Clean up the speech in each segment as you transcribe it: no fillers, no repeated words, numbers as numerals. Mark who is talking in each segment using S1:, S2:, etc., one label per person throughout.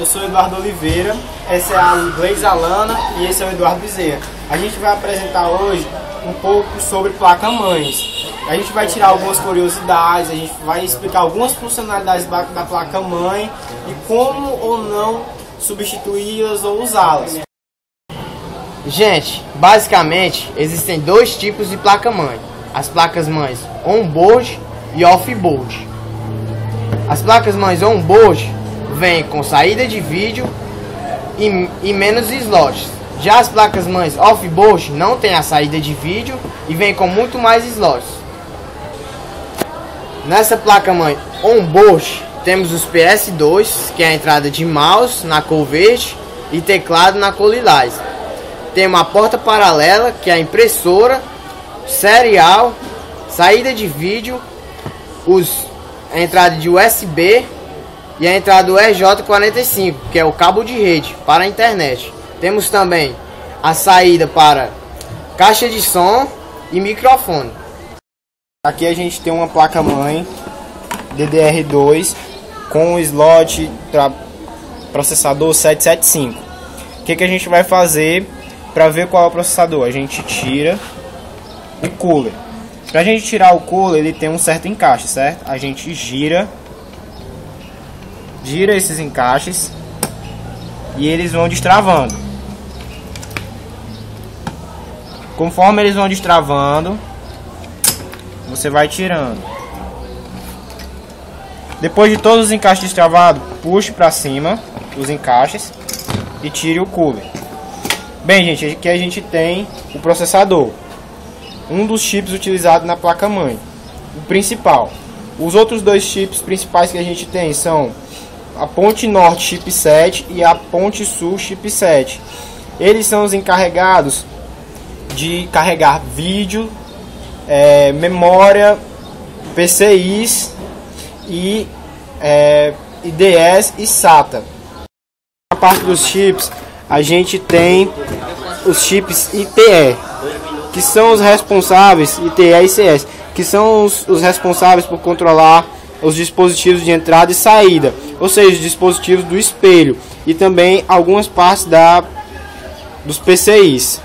S1: eu sou Eduardo Oliveira, essa é a Gleice Alana e esse é o Eduardo Bezerra. A gente vai apresentar hoje um pouco sobre placa-mães. A gente vai tirar algumas curiosidades, a gente vai explicar algumas funcionalidades da placa-mãe e como ou não substituí-las ou usá-las.
S2: Gente, basicamente existem dois tipos de placa-mãe: as placas-mães on-board e off-board. As placas-mães on-board vêm com saída de vídeo e menos slots. Já as placas-mães off-board não tem a saída de vídeo e vêm com muito mais slots. Nessa placa-mãe on-board temos os PS2, que é a entrada de mouse na cor verde e teclado na cor lilás. Tem uma porta paralela, que é a impressora, serial, saída de vídeo, a entrada de USB e a entrada do RJ45, que é o cabo de rede para a internet. Temos também a saída para caixa de som e microfone.
S1: Aqui a gente tem uma placa-mãe DDR2 com o slot para processador 775. O que a gente vai fazer para ver qual é o processador? A gente tira o cooler. Para a gente tirar o cooler, ele tem um certo encaixe, certo? A gente gira esses encaixes e eles vão destravando. Conforme eles vão destravando, você vai tirando. Depois de todos os encaixes destravados, puxe para cima os encaixes e tire o cooler. Bem, gente, aqui a gente tem o processador, um dos chips utilizados na placa-mãe, o principal. Os outros dois chips principais que a gente tem são a ponte norte chipset e a ponte sul chipset. Eles são os encarregados de carregar vídeo, memória, PCIs e IDS e SATA. Na parte dos chips, a gente tem os chips ITE, que são os responsáveis, ITE e CS, que são os responsáveis por controlar os dispositivos de entrada e saída, ou seja, os dispositivos do espelho e também algumas partes dos PCIs.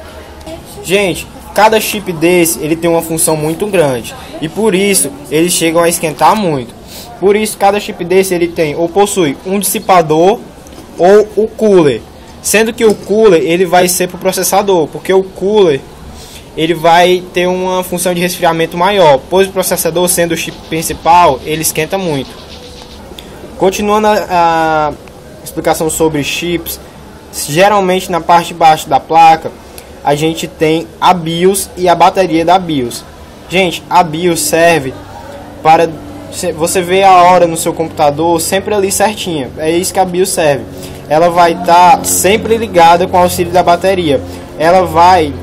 S1: Gente, cada chip desse ele tem uma função muito grande e por isso eles chegam a esquentar muito. Por isso cada chip desse ele tem ou possui um dissipador ou o cooler, sendo que o cooler ele vai ser para o processador, porque o cooler ele vai ter uma função de resfriamento maior, pois o processador, sendo o chip principal, ele esquenta muito. Continuando a explicação sobre chips, geralmente na parte de baixo da placa a gente tem a BIOS e a bateria da BIOS. Gente, a BIOS serve para você ver a hora no seu computador sempre ali certinha. É isso que a BIOS serve. Ela vai estar sempre ligada com o auxílio da bateria. Ela vai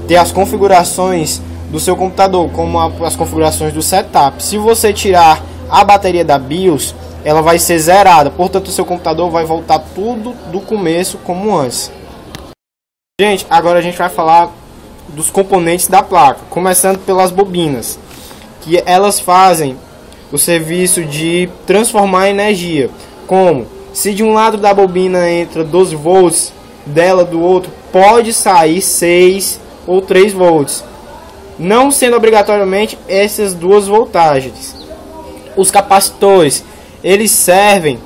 S1: ter as configurações do seu computador, como as configurações do setup. Se você tirar a bateria da BIOS, ela vai ser zerada. Portanto, o seu computador vai voltar tudo do começo como antes. Gente, agora a gente vai falar dos componentes da placa, começando pelas bobinas, que elas fazem o serviço de transformar energia. Como? Se de um lado da bobina entra 12 volts, dela do outro pode sair 6 ou 3 volts, não sendo obrigatoriamente essas duas voltagens. Os capacitores, eles servem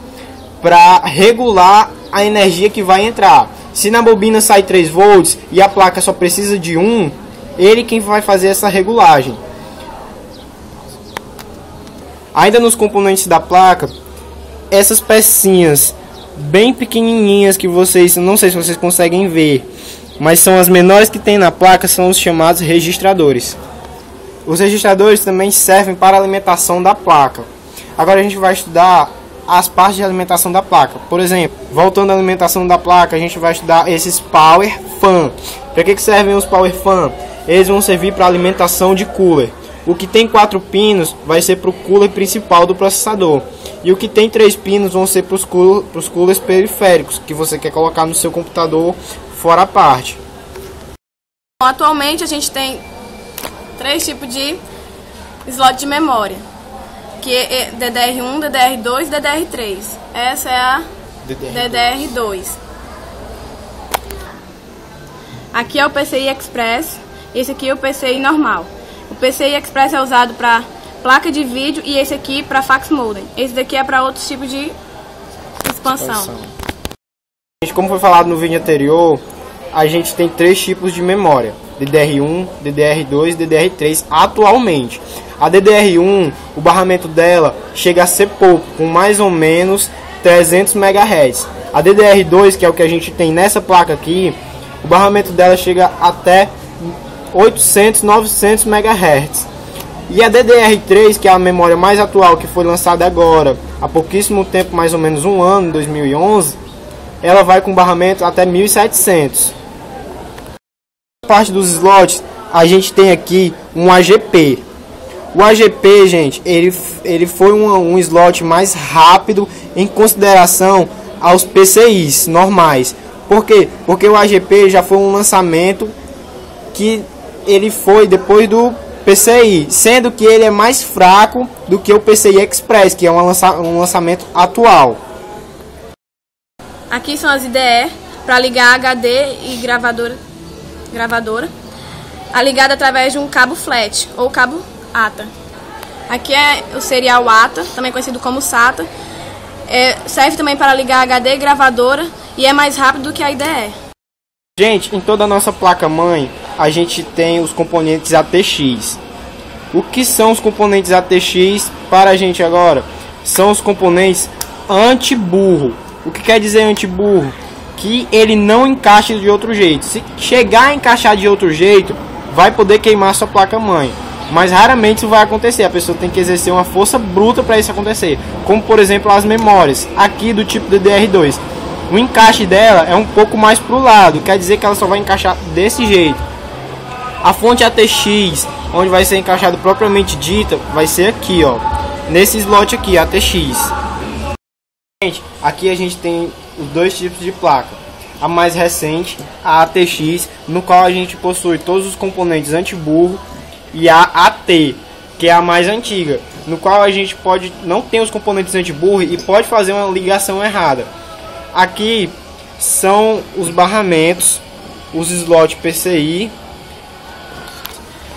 S1: para regular a energia que vai entrar. Se na bobina sai 3 volts e a placa só precisa de 1, ele quem vai fazer essa regulagem. Ainda nos componentes da placa, essas pecinhas bem pequenininhas que vocês, não sei se vocês conseguem ver, mas são as menores que tem na placa, são os chamados registradores. Os registradores também servem para a alimentação da placa. Agora a gente vai estudar as partes de alimentação da placa. Por exemplo, voltando à alimentação da placa, a gente vai estudar esses Power Fan. Para que servem os Power Fan? Eles vão servir para alimentação de cooler. O que tem 4 pinos vai ser para o cooler principal do processador. E o que tem 3 pinos vão ser para os coolers periféricos, que você quer colocar no seu computador fora a parte.
S3: Atualmente a gente tem 3 tipos de slot de memória, que é DDR1, DDR2 e DDR3. Essa é a DDR2. Aqui é o PCI Express, esse aqui é o PCI normal. O PCI Express é usado para placa de vídeo e esse aqui para fax modem. Esse daqui é para outros tipos de expansão.
S1: Como foi falado no vídeo anterior, a gente tem 3 tipos de memória: DDR1, DDR2 e DDR3 atualmente. A DDR1, o barramento dela chega a ser pouco, com mais ou menos 300 MHz. A DDR2, que é o que a gente tem nessa placa aqui, o barramento dela chega até 800, 900 MHz. E a DDR3, que é a memória mais atual, que foi lançada agora, há pouquíssimo tempo, mais ou menos um ano, em 2011, ela vai com barramento até 1700. Na parte dos slots, a gente tem aqui um AGP. O AGP, gente, ele foi um slot mais rápido em consideração aos PCIs normais. Por quê? Porque o AGP já foi um lançamento que ele foi depois do PCI, sendo que ele é mais fraco do que o PCI Express, que é um lançamento atual.
S3: Aqui são as IDE para ligar HD e gravadora, ligada através de um cabo flat ou cabo ATA. Aqui é o serial ATA, também conhecido como SATA. Serve também para ligar HD e gravadora e é mais rápido do que a IDE.
S1: Gente, em toda a nossa placa-mãe, a gente tem os componentes ATX. O que são os componentes ATX para a gente agora? São os componentes anti-burro. O que quer dizer anti-burro? Que ele não encaixa de outro jeito. Se chegar a encaixar de outro jeito, vai poder queimar sua placa-mãe. Mas raramente isso vai acontecer. A pessoa tem que exercer uma força bruta para isso acontecer. Como por exemplo as memórias, aqui do tipo DDR2. O encaixe dela é um pouco mais para o lado. Quer dizer que ela só vai encaixar desse jeito. A fonte ATX, onde vai ser encaixado propriamente dita, vai ser aqui, ó. Nesse slot aqui, ATX. Gente, aqui a gente tem os 2 tipos de placa. A mais recente, a ATX, no qual a gente possui todos os componentes anti-burro, e a AT, que é a mais antiga, no qual a gente não tem os componentes anti-burro e pode fazer uma ligação errada. Aqui são os barramentos, os slots PCI.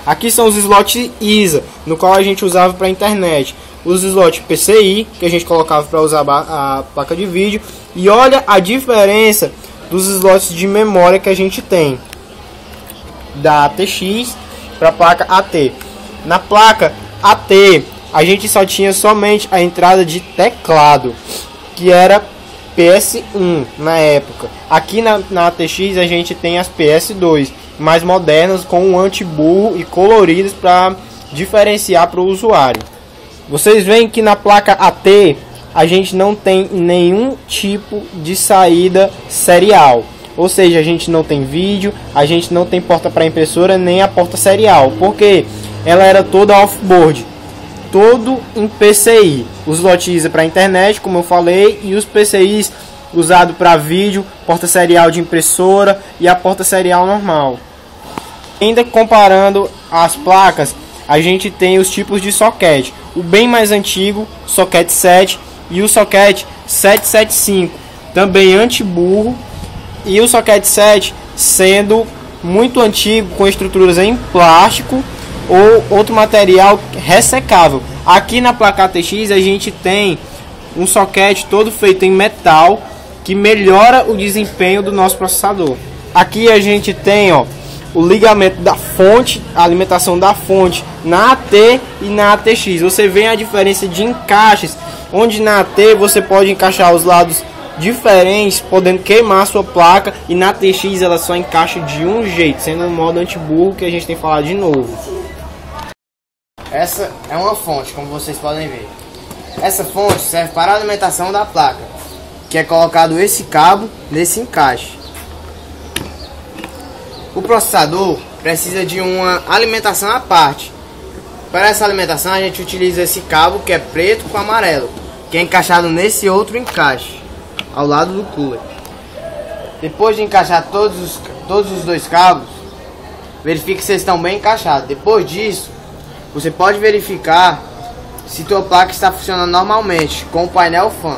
S1: Aqui são os slots ISA, no qual a gente usava para a internet. Os slots PCI, que a gente colocava para usar a placa de vídeo. E olha a diferença dos slots de memória que a gente tem da ATX para a placa AT. Na placa AT, a gente só tinha somente a entrada de teclado, que era PS1 na época. Aqui na ATX a gente tem as PS2, mais modernas, com um anti-burro e coloridas para diferenciar para o usuário. Vocês veem que na placa AT a gente não tem nenhum tipo de saída serial. Ou seja, a gente não tem vídeo, a gente não tem porta para impressora, nem a porta serial. Porque ela era toda off-board, todo em PCI. Os slot ISA para internet, como eu falei, e os PCIs usados para vídeo, porta serial de impressora e a porta serial normal. Ainda comparando as placas, a gente tem os tipos de socket. O bem mais antigo, socket 7, e o socket 775, também anti-burro. E o socket 7 sendo muito antigo, com estruturas em plástico ou outro material ressecável. Aqui na placa ATX a gente tem um socket todo feito em metal, que melhora o desempenho do nosso processador. Aqui a gente tem, ó, o ligamento da fonte, a alimentação da fonte na AT e na ATX. Você vê a diferença de encaixes, onde na AT você pode encaixar os lados diferentes, podendo queimar a sua placa, e na ATX ela só encaixa de um jeito, sendo um modo anti-burro, que a gente tem falado de novo.
S2: Essa é uma fonte, como vocês podem ver. Essa fonte serve para a alimentação da placa, que é colocado esse cabo nesse encaixe. O processador precisa de uma alimentação à parte. Para essa alimentação a gente utiliza esse cabo, que é preto com amarelo, que é encaixado nesse outro encaixe ao lado do cooler. Depois de encaixar todos os 2 cabos, verifique se eles estão bem encaixados. Depois disso, você pode verificar se tua placa está funcionando normalmente com o painel fan.